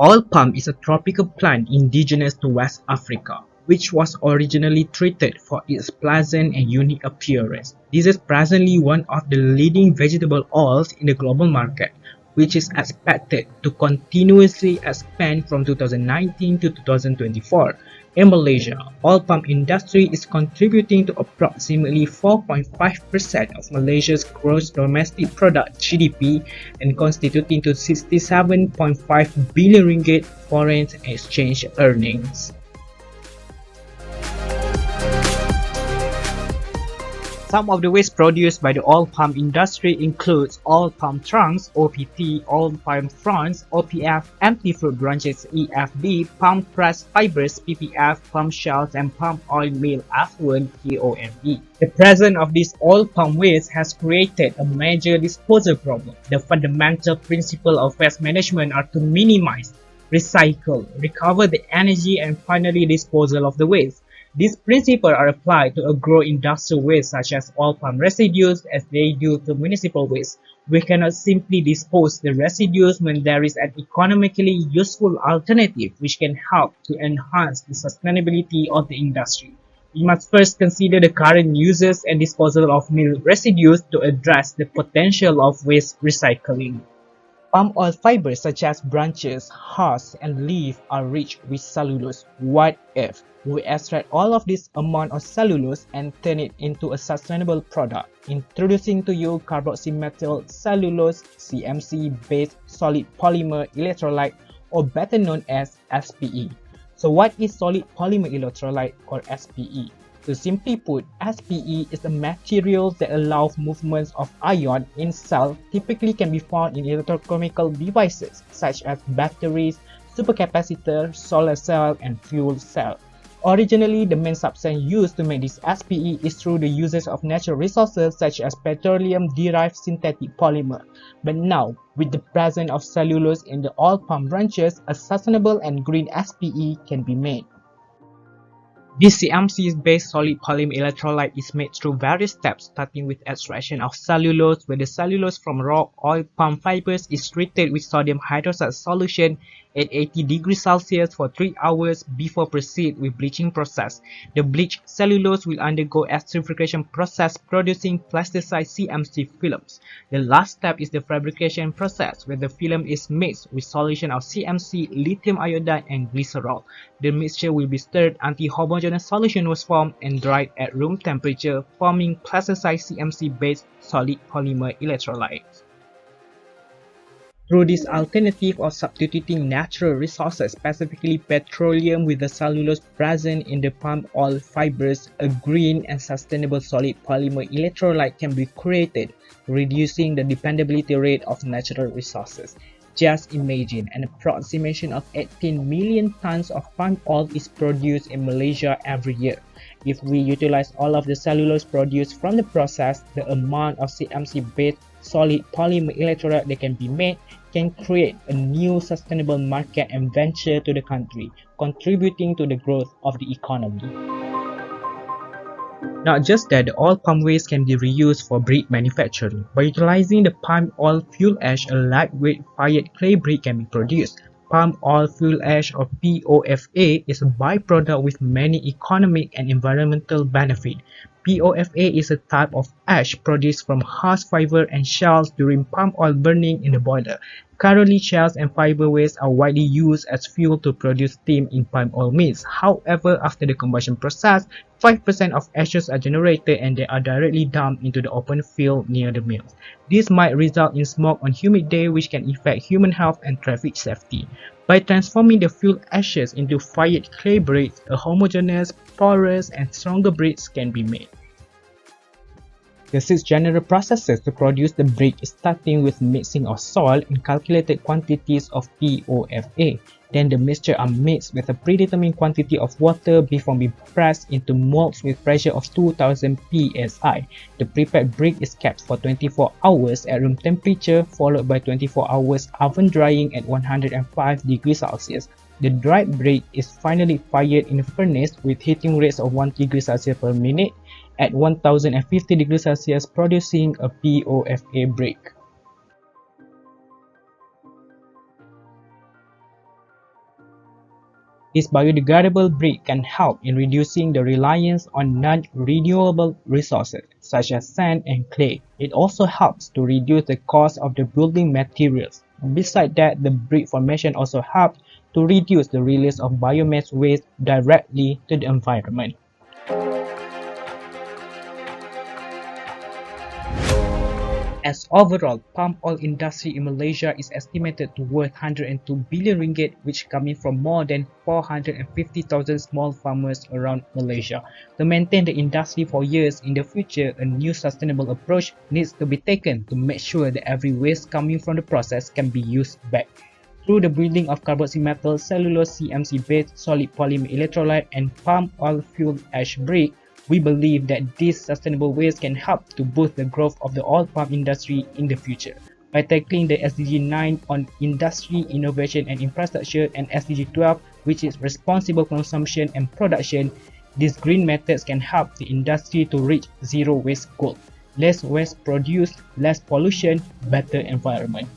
Oil palm is a tropical plant indigenous to West Africa, which was originally treated for its pleasant and unique appearance. This is presently one of the leading vegetable oils in the global market, which is expected to continuously expand from 2019 to 2024. In Malaysia, oil palm industry is contributing to approximately 4.5% of Malaysia's gross domestic product (GDP) and constituting to 67.5 billion ringgit foreign exchange earnings. Some of the waste produced by the oil palm industry includes oil palm trunks (OPT), oil palm fronds (OPF), empty fruit branches (EFB), palm press fibers (PPF), palm shells, and palm oil meal effluent (POME). The presence of this oil palm waste has created a major disposal problem. The fundamental principles of waste management are to minimize, recycle, recover the energy, and finally disposal of the waste. These principles are applied to agro-industrial waste such as oil palm residues as they do to municipal waste. We cannot simply dispose the residues when there is an economically useful alternative which can help to enhance the sustainability of the industry. We must first consider the current uses and disposal of mill residues to address the potential of waste recycling. Palm oil fibers such as branches, husks, and leaf are rich with cellulose. What if we extract all of this amount of cellulose and turn it into a sustainable product? Introducing to you carboxymethyl cellulose (CMC) based solid polymer electrolyte, or better known as SPE. So what is solid polymer electrolyte, or SPE? To simply put, SPE is a material that allows movements of ion in cell typically can be found in electrochemical devices such as batteries, supercapacitor, solar cell, and fuel cell. Originally, the main substance used to make this SPE is through the uses of natural resources such as petroleum-derived synthetic polymer. But now, with the presence of cellulose in the oil palm branches, a sustainable and green SPE can be made. This CMC-based solid polymer electrolyte is made through various steps, starting with extraction of cellulose, where the cellulose from raw oil palm fibers is treated with sodium hydroxide solution at 80 degrees Celsius for 3 hours before proceed with bleaching process. The bleached cellulose will undergo esterification process, producing plasticized CMC films. The last step is the fabrication process, where the film is mixed with solution of CMC, lithium iodide, and glycerol. The mixture will be stirred until homogeneous solution was formed and dried at room temperature, forming plasticized CMC-based solid polymer electrolytes. Through this alternative of substituting natural resources, specifically petroleum with the cellulose present in the palm oil fibers, a green and sustainable solid polymer electrolyte can be created, reducing the dependability rate of natural resources. Just imagine an approximation of 18 million tons of palm oil is produced in Malaysia every year. If we utilize all of the cellulose produced from the process, the amount of CMC-based solid polymer electrolyte that can be made can create a new sustainable market and venture to the country, contributing to the growth of the economy. Not just that, the oil palm waste can be reused for brick manufacturing. By utilizing the palm oil fuel ash, a lightweight fired clay brick can be produced. Palm oil fuel ash, or POFA, is a byproduct with many economic and environmental benefits. POFA is a type of ash produced from husk fiber and shells during palm oil burning in the boiler. Currently, shells and fiber waste are widely used as fuel to produce steam in palm oil mills. However, after the combustion process, 5% of ashes are generated and they are directly dumped into the open field near the mills. This might result in smoke on humid days, which can affect human health and traffic safety. By transforming the fuel ashes into fired clay bricks, a homogeneous, porous, and stronger bricks can be made. The 6 general processes to produce the brick, starting with mixing of soil in calculated quantities of POFA. Then the mixture are mixed with a predetermined quantity of water before being pressed into molds with pressure of 2000 psi. The prepared brick is kept for 24 hours at room temperature, followed by 24 hours oven drying at 105 degrees Celsius. The dried brick is finally fired in a furnace with heating rates of 1 degree Celsius per minute at 1050 degrees Celsius, producing a POFA brick. This biodegradable brick can help in reducing the reliance on non-renewable resources, such as sand and clay. It also helps to reduce the cost of the building materials. Besides that, the brick formation also helps to reduce the release of biomass waste directly to the environment. As overall, palm oil industry in Malaysia is estimated to worth 102 billion ringgit, which coming from more than 450,000 small farmers around Malaysia. To maintain the industry for years in the future, a new sustainable approach needs to be taken to make sure that every waste coming from the process can be used back. Through the breeding of carboxy metal, cellulose CMC-based solid polymer electrolyte, and palm oil fuel ash brick, we believe that this sustainable waste can help to boost the growth of the oil palm industry in the future. By tackling the SDG 9 on industry, innovation and infrastructure and SDG 12, which is responsible consumption and production, these green methods can help the industry to reach zero waste goal. Less waste produced, less pollution, better environment.